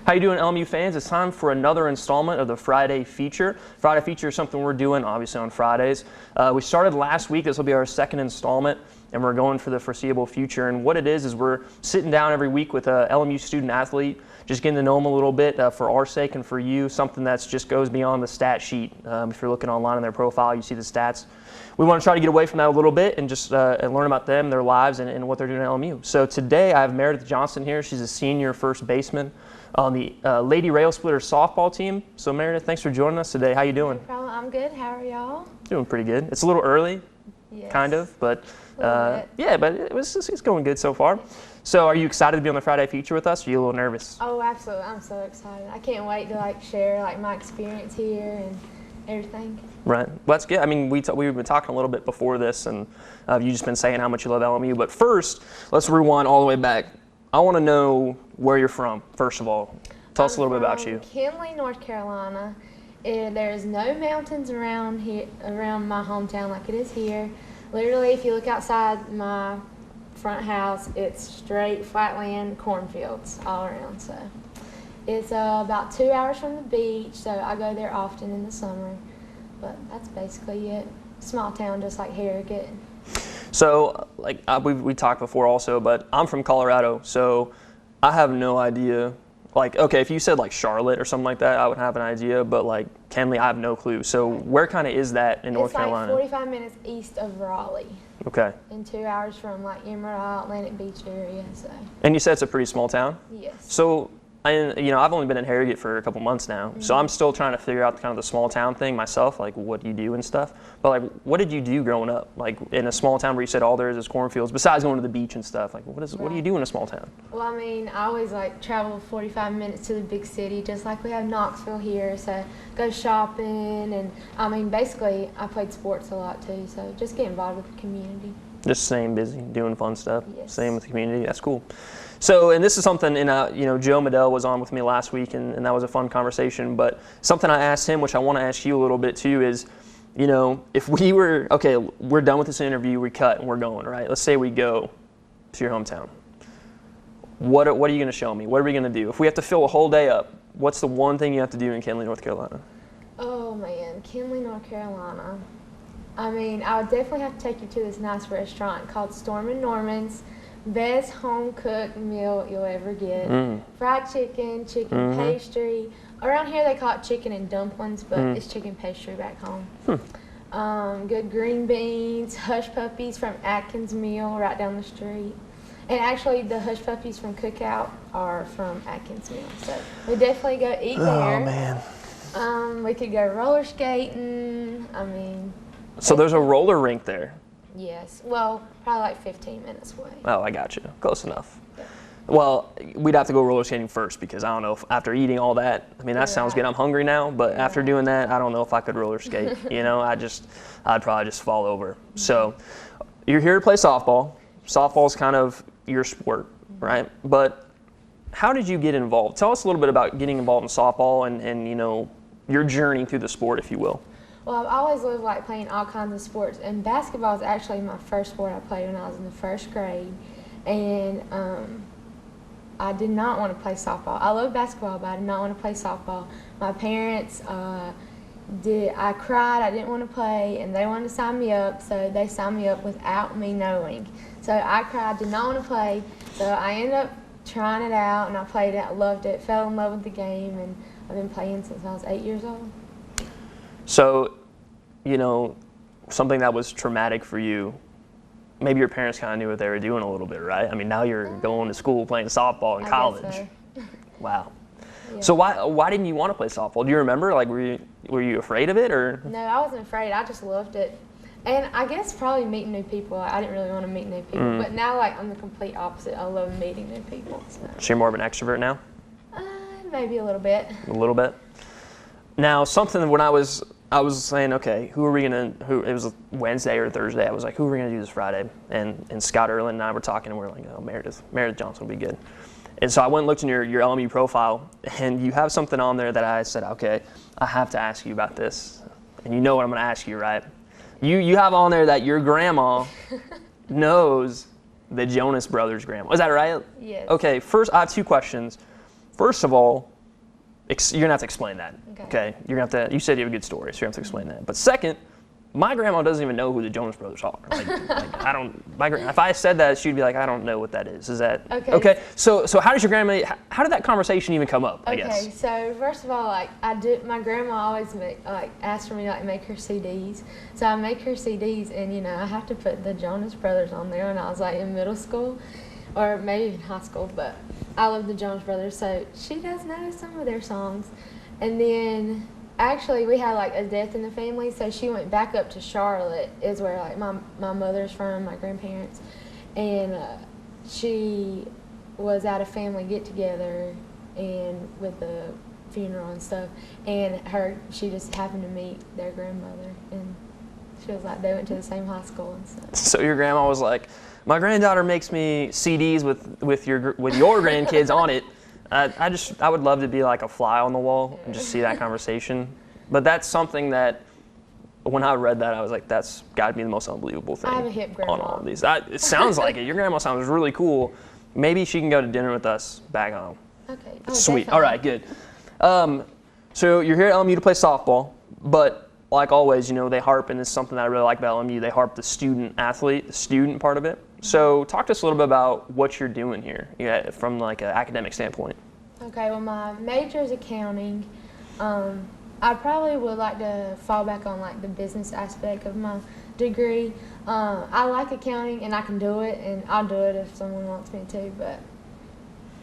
How you doing, LMU fans? It's time for another installment of the Friday Feature. Friday Feature is something we're doing, obviously, on Fridays. We started last week. This will be our second installment, and we're going for the foreseeable future. And what it is we're sitting down every week with a LMU student athlete, just getting to know them a little bit for our sake and for you, something that just goes beyond the stat sheet. If you're looking online in their profile, you see the stats. We want to try to get away from that a little bit and just and learn about them, their lives, and what they're doing at LMU. So today I have Meredith Johnson here. She's a senior first baseman on the Lady Rail Splitter softball team. So Meredith, thanks for joining us today. How you doing? No problem. I'm good. How are y'all? Doing pretty good. It's a little early, Yes. kind of, but bit. yeah, but it's going good so far. So are you excited to be on the Friday Feature with us, or are you a little nervous? Oh, absolutely. I'm so excited. I can't wait to share my experience here and everything. Right. Well, that's good. I mean, we've been talking a little bit before this, and you've just been saying how much you love LMU. But first, let's rewind all the way back. I want to know where you're from, first of all. Tell us a little bit about you. Kinley, North Carolina. There's no mountains around here, around my hometown like it is here. Literally, if you look outside my front house, it's straight flat land, cornfields all around. So it's about 2 hours from the beach, so I go there often in the summer. But that's basically it. Small town just like Harrogate. So, we talked before also, but I'm from Colorado, so I have no idea. Okay, if you said Charlotte or something like that, I would have an idea, but Kenley, I have no clue. So where kind of is that in North Carolina? It's 45 minutes east of Raleigh. Okay. And 2 hours from Emerald Isle, Atlantic Beach area. So. And you said it's a pretty small town? Yes. So, I've only been in Harrogate for a couple months now, so I'm still trying to figure out kind of the small town thing myself, what do you do and stuff. But what did you do growing up, in a small town where you said all there is cornfields, besides going to the beach and stuff? What do you do in a small town? Well, I always travel 45 minutes to the big city, just like we have Knoxville here. So go shopping, and basically I played sports a lot too. So just get involved with the community. Just staying busy, doing fun stuff. Yes. Staying with the community. That's cool. So, and this is something, Joe Medell was on with me last week, and that was a fun conversation. But something I asked him, which I want to ask you a little bit too, is, if we were, okay, we're done with this interview, we cut, and we're going, right? Let's say we go to your hometown. What are you going to show me? What are we going to do? If we have to fill a whole day up, what's the one thing you have to do in Kinley, North Carolina? Oh, man, Kinley, North Carolina. I would definitely have to take you to this nice restaurant called Storm and Norman's. Best home-cooked meal you'll ever get. Fried chicken, chicken pastry. Around here they call it chicken and dumplings, but it's chicken pastry back home. Good green beans, hush puppies from Atkins Meal right down the street. And actually the hush puppies from Cookout are from Atkins Meal. So we definitely go eat there. Oh, man. We could go roller skating. So there's a roller rink there? Yes. Well, probably 15 minutes away. Oh, I got you. Close enough. Yeah. Well, we'd have to go roller skating first, because I don't know if after eating all that, that sounds good. I'm hungry now, but after doing that, I don't know if I could roller skate. I'd probably just fall over. So you're here to play softball. Softball's kind of your sport, right? But how did you get involved? Tell us a little bit about getting involved in softball and your journey through the sport, if you will. Well, I've always loved playing all kinds of sports, and basketball is actually my first sport I played when I was in the first grade. And I did not want to play softball. I love basketball, but I did not want to play softball. My parents I cried, I didn't want to play, and they wanted to sign me up, so they signed me up without me knowing. So I cried, did not want to play, so I ended up trying it out, and I played it, I loved it, fell in love with the game, and I've been playing since I was 8 years old. So, something that was traumatic for you, maybe your parents kind of knew what they were doing a little bit, right? Now you're going to school playing softball in college. Guess so. Wow. Yeah. So why didn't you want to play softball? Do you remember? Were you afraid of it, or? No, I wasn't afraid. I just loved it. And I guess probably meeting new people. I didn't really want to meet new people. But now, I'm the complete opposite. I love meeting new people. So you're more of an extrovert now? Maybe a little bit. A little bit? Now, something when I was saying, okay, it was Wednesday or Thursday, I was like, who are we going to do this Friday? And Scott Erlin and I were talking, and we were like, oh, Meredith Johnson would be good. And so I went and looked in your LMU profile, and you have something on there that I said, okay, I have to ask you about this. And you know what I'm going to ask you, right? You have on there that your grandma knows the Jonas Brothers' grandma. Is that right? Yes. Okay, first, I have two questions. First of all, You're gonna have to explain that. Okay. You're gonna have to. You said you have a good story, so you're gonna have to explain that. But second, my grandma doesn't even know who the Jonas Brothers are. Like I don't. If I said that, she'd be like, I don't know what that is. Is that okay? So how does your grandma? How did that conversation even come up? I guess. Okay. So first of all, like my grandma always asked for me to like make her CDs. So I make her CDs, and I have to put the Jonas Brothers on there when I was like in middle school, or maybe in high school. But I love the Jonas Brothers, so she does know some of their songs. And then actually we had like a death in the family, so she went back up to Charlotte, is where like my mother's from, my grandparents, and she was at a family get together and with the funeral and stuff, and she just happened to meet their grandmother, and she was like, they went to the same high school and stuff. So your grandma was like, my granddaughter makes me CDs with your grandkids on it. I would love to be like a fly on the wall and just see that conversation. But that's something that when I read that, I was like, that's got to be the most unbelievable thing I have a hip grandma. on all of these. It sounds like it. Your grandma sounds really cool. Maybe she can go to dinner with us back home. Okay. Sweet. Definitely. All right, good. So you're here at LMU to play softball, but like always, they harp, and it's something that I really like about LMU. They harp the student athlete, the student part of it. So talk to us a little bit about what you're doing here from like an academic standpoint. Okay, well my major is accounting. I probably would like to fall back on like the business aspect of my degree. I like accounting and I can do it, and I'll do it if someone wants me to, but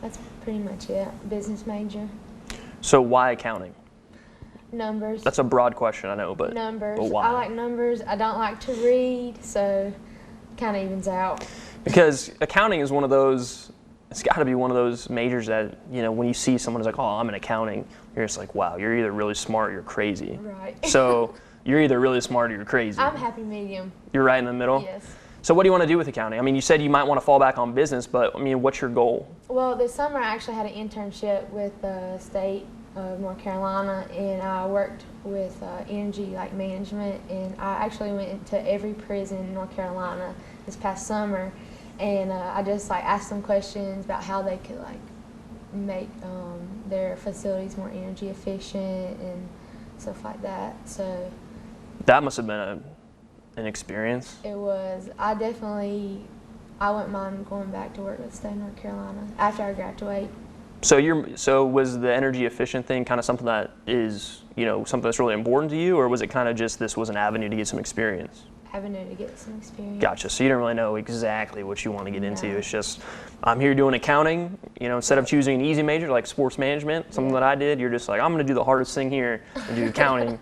that's pretty much it. Business major. So why accounting? Numbers. That's a broad question, I know, but numbers. But why? I like numbers. I don't like to read, so it kind of evens out. Because accounting is one of those, it's got to be one of those majors that, when you see someone who's like, oh, I'm in accounting, you're just like, wow, you're either really smart or you're crazy. Right. So you're either really smart or you're crazy. I'm happy medium. You're right in the middle? Yes. So what do you want to do with accounting? I mean, you said you might want to fall back on business, but what's your goal? Well, this summer I actually had an internship with the state of North Carolina, and I worked with energy like management, and I actually went into every prison in North Carolina this past summer, and I just like asked them questions about how they could like make their facilities more energy efficient and stuff like that. So that must have been an experience. It was. I wouldn't mind going back to work with the state of North Carolina after I graduate. So was the energy efficient thing kind of something that is, something that's really important to you, or was it kind of just this was an avenue to get some experience? Avenue to get some experience. Gotcha. So you didn't really know exactly what you want to get into. It's just, I'm here doing accounting. Instead of choosing an easy major like sports management, something that I did, you're just like, I'm going to do the hardest thing here and do accounting.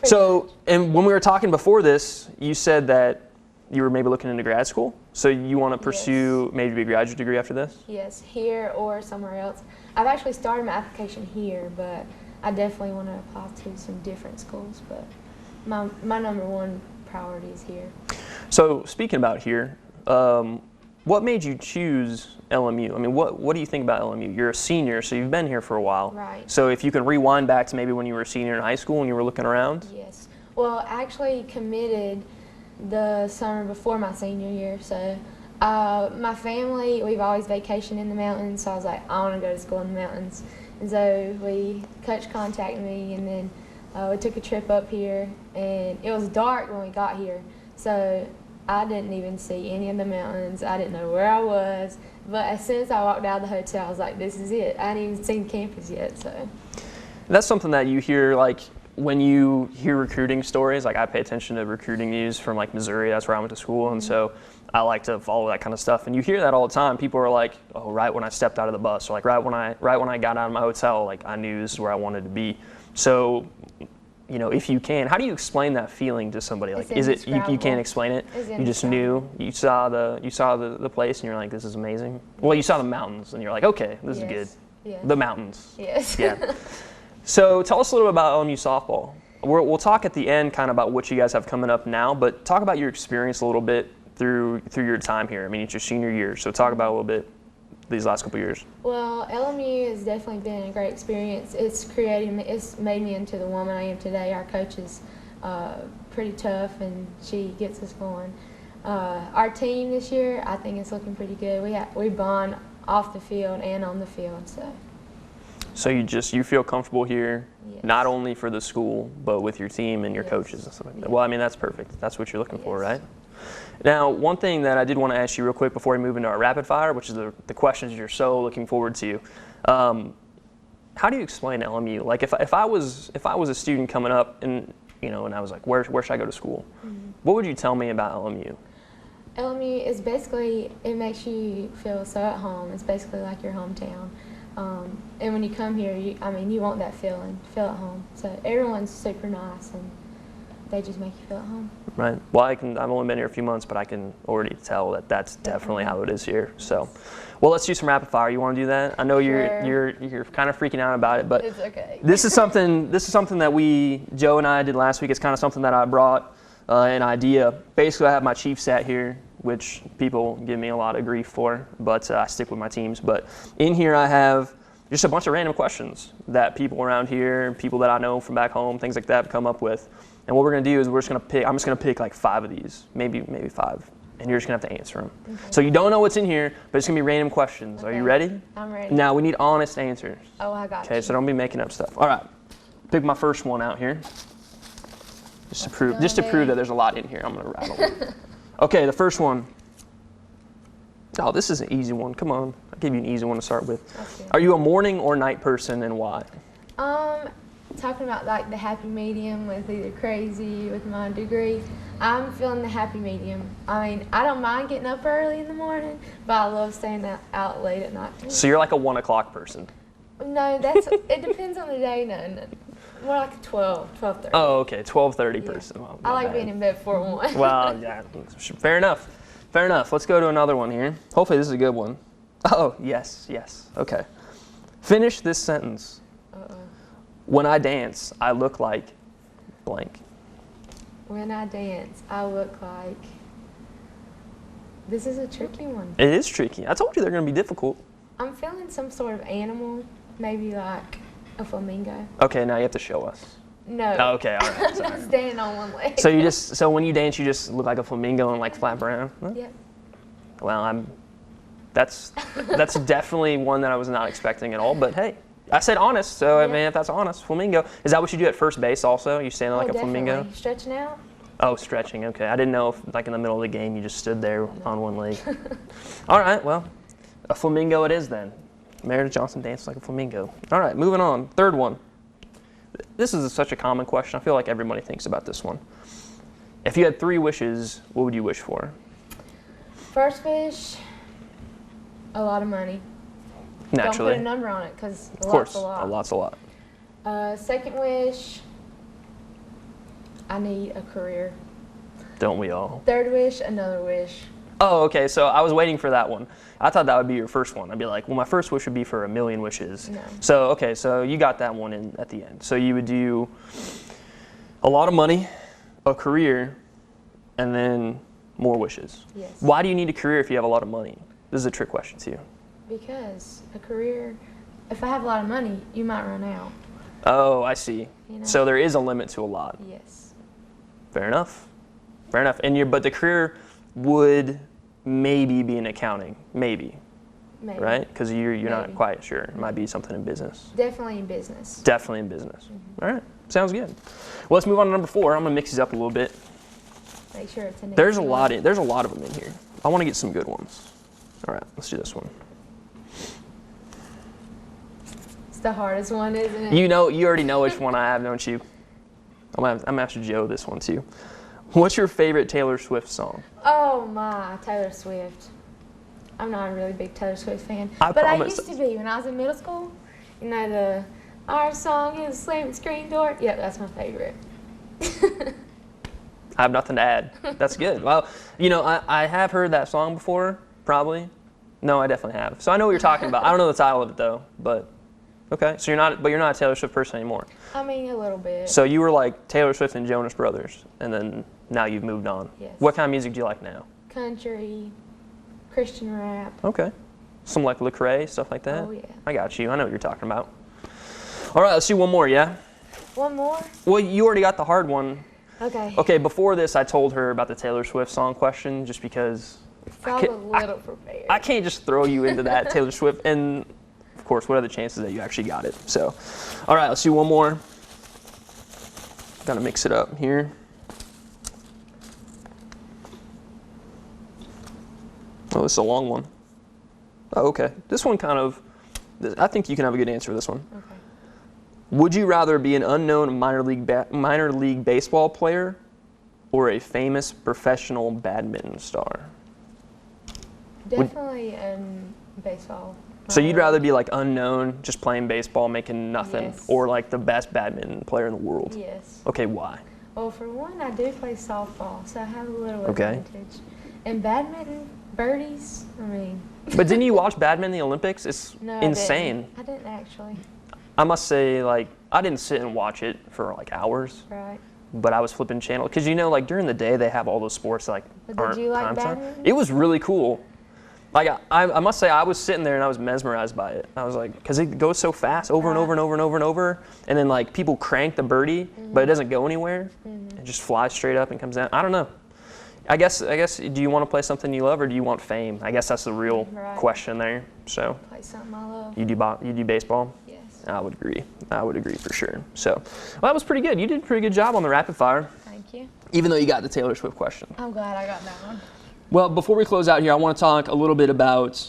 So, and when we were talking before this, you said that you were maybe looking into grad school. So you want to pursue maybe a graduate degree after this? Yes, here or somewhere else. I've actually started my application here, but I definitely want to apply to some different schools. But my number one priority is here. So speaking about here, what made you choose LMU? I mean, what do you think about LMU? You're a senior, so you've been here for a while. Right. So if you can rewind back to maybe when you were a senior in high school and you were looking around? Yes. Well, I actually committed the summer before my senior year. So my family, we've always vacationed in the mountains, so I was like, I want to go to school in the mountains. And so Coach contacted me, and then we took a trip up here, and it was dark when we got here. So I didn't even see any of the mountains. I didn't know where I was. But as soon as I walked out of the hotel, I was like, this is it. I hadn't even seen campus yet. So that's something that you hear, like, when you hear recruiting stories. Like, I pay attention to recruiting news from like Missouri. That's where I went to school, and so I like to follow that kind of stuff. And you hear that all the time. People are like, "Oh, right when I stepped out of the bus," or like, "Right when I got out of my hotel, like I knew this is where I wanted to be." So, if you can, how do you explain that feeling to somebody? Like, is it you can't explain it? You just knew. You saw the place, and you're like, "This is amazing." Well, you saw the mountains, and you're like, "Okay, this is good." Yes. The mountains. Yes. Yeah. So tell us a little bit about LMU softball. We'll talk at the end kind of about what you guys have coming up now, but talk about your experience a little bit through your time here. I mean, it's your senior year, so talk about a little bit these last couple years. Well, LMU has definitely been a great experience. It's made me into the woman I am today. Our coach is pretty tough, and she gets us going. Our team this year, I think, is looking pretty good. We bond off the field and on the field. So. So you feel comfortable here, Yes. not only for the school, but with your team and your Yes. coaches and stuff like that. Yeah. Well, I mean, that's perfect. That's what you're looking for, Yes. right? Now, one thing that I did want to ask you real quick before we move into our rapid fire, which is the questions you're so looking forward to. How do you explain LMU? Like, if I was a student coming up and and I was like, where should I go to school? Mm-hmm. What would you tell me about LMU? LMU is basically, it makes you feel so at home. It's basically like your hometown. And when you come here, you want that feeling, feel at home. So everyone's super nice and they just make you feel at home. Right. Well, I've only been here a few months, but I can already tell that that's definitely how it is here. So, well, let's do some rapid fire. You want to do that? I know you're kind of freaking out about it, but It's okay. This is something that Joe and I did last week. It's kind of something that I brought an idea. Basically, I have my Chiefs hat here, which people give me a lot of grief for, but I stick with my teams. But in here, I have just a bunch of random questions that people around here, people that I know from back home, things like that, come up with. And what we're going to do is I'm just going to pick like 5 of these, maybe 5, and you're just going to have to answer them. Okay. So you don't know what's in here, but it's going to be random questions. Okay. Are you ready? I'm ready. Now, we need honest answers. Oh, I got you. Okay, so don't be making up stuff. All right, pick my first one out here. Just to prove that there's a lot in here, I'm going to rattle. Okay, the first one. Oh, this is an easy one. Come on. I'll give you an easy one to start with. Okay. Are you a morning or night person, and why? Talking about like the happy medium with either crazy with my degree, I'm feeling the happy medium. I mean, I don't mind getting up early in the morning, but I love staying out late at night. So you're like a 1 o'clock person? No, it depends on the day. No. More like a 12:30. Oh, okay, 12:30 person. Well, I like bad. being in bed before 1. Well, yeah, fair enough. Fair enough. Let's go to another one here. Hopefully this is a good one. Oh, yes. Okay. Finish this sentence. Uh-oh. When I dance, I look like blank. When I dance, I look like... This is a tricky one. It is tricky. I told you they're going to be difficult. I'm feeling some sort of animal, maybe like a flamingo. Okay, now you have to show us. No. Oh, okay, all right. Sorry. I'm standing on one leg. So when you dance, you just look like a flamingo and like flap around? Huh? Yep. Well, that's definitely one that I was not expecting at all. But hey, I said honest, so I mean, if that's honest, flamingo. Is that what you do at first base also? You stand like a flamingo? Definitely. Stretching out? Oh, stretching, okay. I didn't know if like in the middle of the game you just stood there on one leg. All right, well, a flamingo it is then. Meredith Johnson dances like a flamingo. All right, moving on. Third one. This is such a common question. I feel like everybody thinks about this one. If you had 3 wishes, what would you wish for? First wish, a lot of money. Naturally. Don't put a number on it because Of course, a lot's a lot. Second wish, I need a career. Don't we all? Third wish, another wish. Oh, okay, so I was waiting for that one. I thought that would be your first one. I'd be like, well, my first wish would be for 1,000,000 wishes. No. So, okay, so you got that one in at the end. So you would do a lot of money, a career, and then more wishes. Yes. Why do you need a career if you have a lot of money? This is a trick question too. Because a career, if I have a lot of money, you might run out. Oh, I see. You know? So there is a limit to a lot. Yes. Fair enough. But the career would maybe be in accounting, maybe. Right? Because you're not quite sure. It might be something in business. Definitely in business. Definitely in business. Mm-hmm. All right, sounds good. Well, let's move on to number 4. I'm gonna mix these up a little bit. Make sure it's an There's a lot of them in here. I want to get some good ones. All right, let's do this one. It's the hardest one, isn't it? You already know which one I have, don't you? I'm gonna ask Joe this one too. What's your favorite Taylor Swift song? Oh my, Taylor Swift. I'm not a really big Taylor Swift fan, but I used to be when I was in middle school. You know our song is Slamming Screen Door. Yep, that's my favorite. I have nothing to add. That's good. Well, I have heard that song before, probably. No, I definitely have. So I know what you're talking about. I don't know the title of it though, but okay. So you're not a Taylor Swift person anymore. I mean, a little bit. So you were like Taylor Swift and Jonas Brothers, and then now you've moved on. Yes. What kind of music do you like now? Country, Christian rap. Okay. Some like Lecrae, stuff like that? Oh, yeah. I got you. I know what you're talking about. All right, let's do one more, yeah? One more? Well, you already got the hard one. Okay. Okay, before this, I told her about the Taylor Swift song question just because So I was a little prepared. I can't just throw you into that Taylor Swift. And, of course, what are the chances that you actually got it? So, all right, let's do one more. Got to mix it up here. Oh, this is a long one. Oh, okay. This one kind of, I think you can have a good answer for this one. Okay. Would you rather be an unknown minor league baseball player or a famous professional badminton star? Definitely baseball. So you'd rather be like unknown, just playing baseball, making nothing, Yes. or like the best badminton player in the world? Yes. Okay, why? Well, for one, I do play softball, so I have a little Okay. advantage. And badminton, birdies, I mean. But didn't you watch badminton in the Olympics? It's No, insane. I didn't actually. I must say, like, I didn't sit and watch it for like hours, Right. but I was flipping channel because like during the day they have all those sports like But aren't did you like prime time. badminton? It was really cool. Like I must say I was sitting there and I was mesmerized by it. I was like, because it goes so fast, over and over and over and over and over, and then like people crank the birdie, but it doesn't go anywhere. It just flies straight up and comes down. I don't know. I guess. Do you want to play something you love or do you want fame? I guess that's the real question there. So Play something I love. you do baseball? Yes. I would agree. I would agree for sure. So, well, that was pretty good. You did a pretty good job on the rapid fire, Thank you. even though you got the Taylor Swift question. I'm glad I got that one. Well, before we close out here, I want to talk a little bit about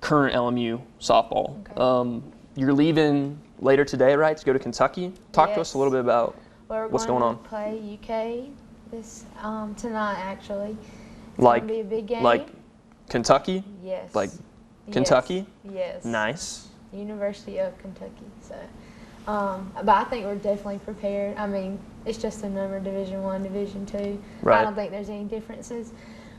current LMU softball. Okay. You're leaving later today, right, to go to Kentucky? Talk to us a little bit about We're what's going going to on. play UK this tonight, actually. It's Like, gonna be a big game. like Kentucky? Yes. like Yes. Kentucky? Yes. Nice. University of Kentucky. So, but I think we're definitely prepared. I mean, it's just a number, Division I, Division II. Right. I don't think there's any differences.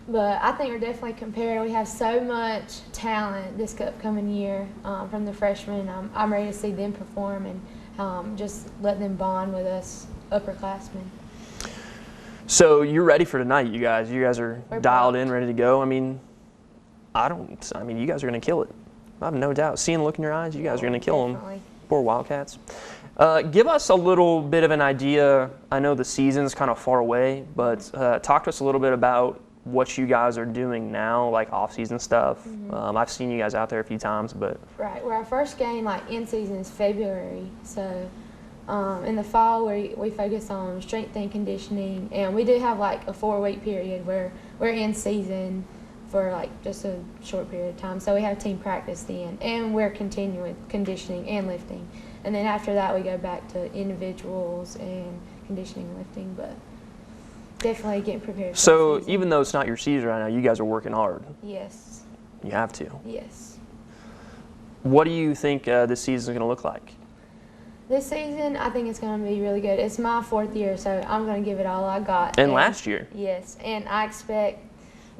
But I think we're definitely prepared. We have so much talent this upcoming year from the freshmen. I'm ready to see them perform and just let them bond with us upperclassmen. So you're ready for tonight, you guys. You guys are We're dialed pumped. in, ready to go. I mean, you guys are going to kill it. I have no doubt. Seeing the look in your eyes, you guys are going to kill them. Definitely. Poor Wildcats. Give us a little bit of an idea. I know the season's kind of far away, but talk to us a little bit about what you guys are doing now, like off-season stuff. I've seen you guys out there a few times, but Right. Well, our first game, like in season, is February. So in the fall, we focus on strength and conditioning, and we do have like a 4-week period where we're in season for like just a short period of time. So we have team practice then, and we're continuing conditioning and lifting. And then after that, we go back to individuals and conditioning and lifting, but definitely getting prepared for so the season. even though it's not your season right now, you guys are working hard. Yes. You have to. Yes. What do you think this season is going to look like? This season, I think it's going to be really good. It's my 4th year, so I'm going to give it all I got. And last year. Yes, and I expect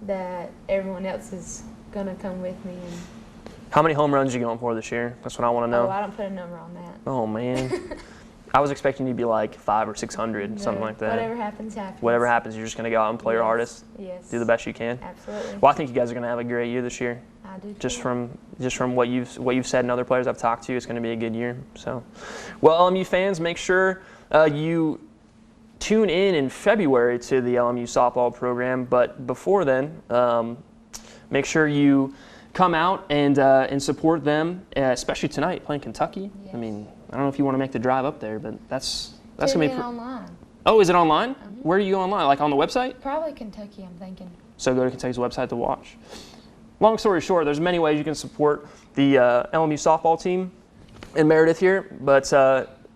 that everyone else is going to come with me. And, How many home runs are you going for this year? That's what I want to know. I don't put a number on that. Oh, man. I was expecting you to be like 500 or 600, something No, like that. Whatever happens, happens. Whatever happens, you're just going to go out and play your Yes. hardest, Yes. do the best you can. Absolutely. Well, I think you guys are going to have a great year this year. I do Just too. from what you've said and other players I've talked to, it's going to be a good year. So, well, LMU fans, make sure you tune in February to the LMU softball program. But before then, make sure you come out and support them, especially tonight playing Kentucky. Yes. I mean, I don't know if you want to make the drive up there, but that's Tune gonna be. in online. Oh, is it online? Where do you go online? Like on the website? Probably Kentucky, I'm thinking. So go to Kentucky's website to watch. Long story short, there's many ways you can support the LMU softball team and Meredith here, but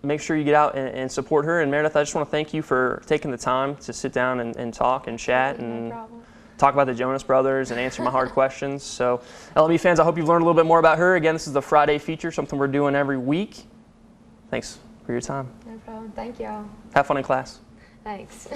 make sure you get out and support her. And Meredith, I just want to thank you for taking the time to sit down and talk and chat No and problem. talk about the Jonas Brothers and answer my hard questions. So LMU fans, I hope you've learned a little bit more about her. Again, this is the Friday feature, something we're doing every week. Thanks for your time. No problem. Thank y'all. Have fun in class. Thanks.